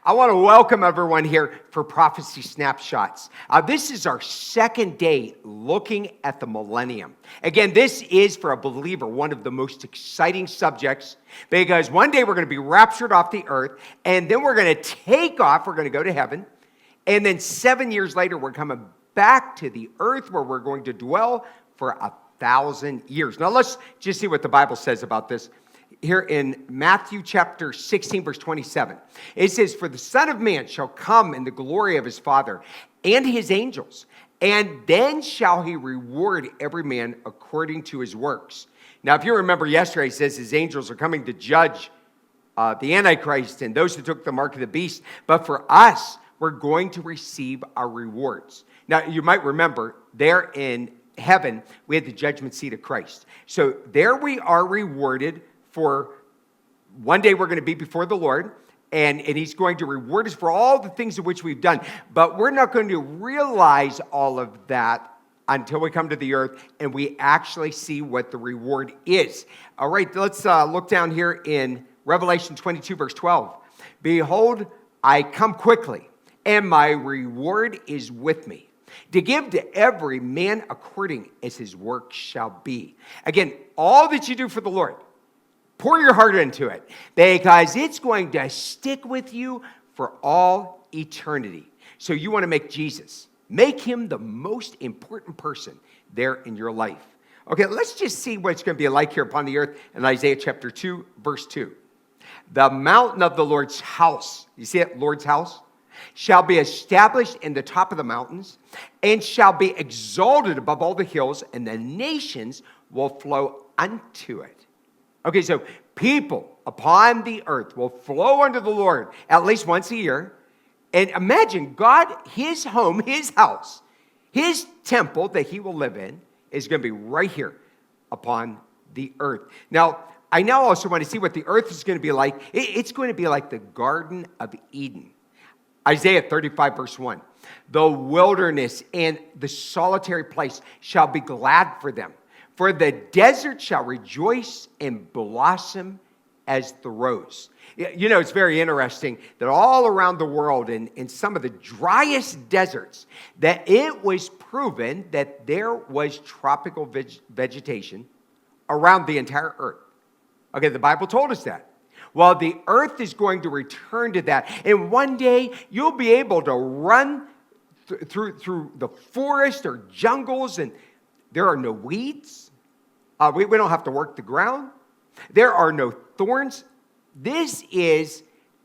I want to welcome everyone here for Prophecy Snapshots. This is our second day looking at the Millennium. Again, this is, for a believer, one of the most exciting subjects because one day we're going to be raptured off the earth, and then we're going to take off. We're going to go to heaven, and then 7 years later, we're coming back to the earth where we're going to dwell for 1,000 years. Now, let's just see what the Bible says about this. Here in Matthew chapter 16, verse 27, it says, "For the Son of Man shall come in the glory of his Father and his angels, and then shall he reward every man according to his works." Now, if you remember yesterday, it says his angels are coming to judge the Antichrist and those who took the mark of the beast. But for us, we're going to receive our rewards. Now, you might remember there in heaven, we had the judgment seat of Christ. So there we are rewarded for one day we're going to be before the Lord, and he's going to reward us for all the things in which we've done. But we're not going to realize all of that until we come to the earth and we actually see what the reward is. All right, let's look down here in Revelation 22, verse 12. "Behold, I come quickly, and my reward is with me, to give to every man according as his work shall be." Again, all that you do for the Lord, pour your heart into it because it's going to stick with you for all eternity. So you want to make Jesus, make him the most important person there in your life. Okay, let's just see what it's going to be like here upon the earth in Isaiah chapter 2, verse 2. "The mountain of the Lord's house," you see it, Lord's house, "shall be established in the top of the mountains and shall be exalted above all the hills, and the nations will flow unto it." Okay, so people upon the earth will flow unto the Lord at least once a year. And imagine God, his home, his house, his temple that he will live in is going to be right here upon the earth. Now, I now also want to see what the earth is going to be like. It's going to be like the Garden of Eden. Isaiah 35, verse 1. "The wilderness and the solitary place shall be glad for them. For the desert shall rejoice and blossom as the rose." You know, it's very interesting that all around the world, in some of the driest deserts, that it was proven that there was tropical vegetation around the entire earth. Okay, the Bible told us that. Well, the earth is going to return to that. And one day, you'll be able to run through the forest or jungles, and there are no weeds. We don't have to work the ground. There are no thorns. This is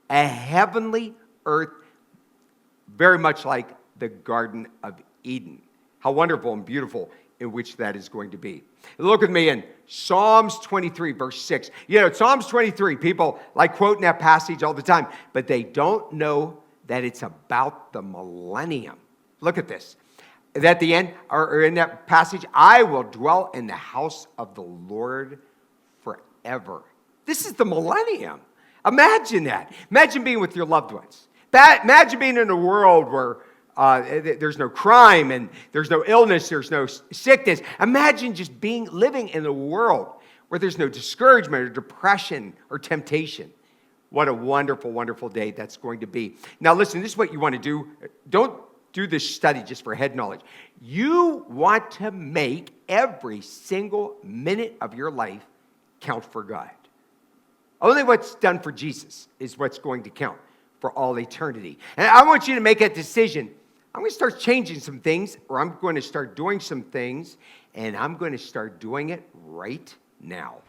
a heavenly earth, very much like the Garden of Eden. How wonderful and beautiful in which that is going to be. Look with me in Psalms 23, verse 6. You know, Psalms 23, people like quoting that passage all the time, but they don't know that it's about the millennium. Look at this. At the end, or in that passage, "I will dwell in the house of the Lord forever." This is the millennium. Imagine that. Imagine being with your loved ones. Imagine being in a world where there's no crime and there's no illness, there's no sickness. Imagine just living in a world where there's no discouragement or depression or temptation. What a wonderful, wonderful day that's going to be. Now listen, this is what you want to do. Don't do this study just for head knowledge. You want to make every single minute of your life count for God. Only what's done for Jesus is what's going to count for all eternity. And I want you to make a decision. I'm going to start changing some things, or I'm going to start doing some things, and I'm going to start doing it right now.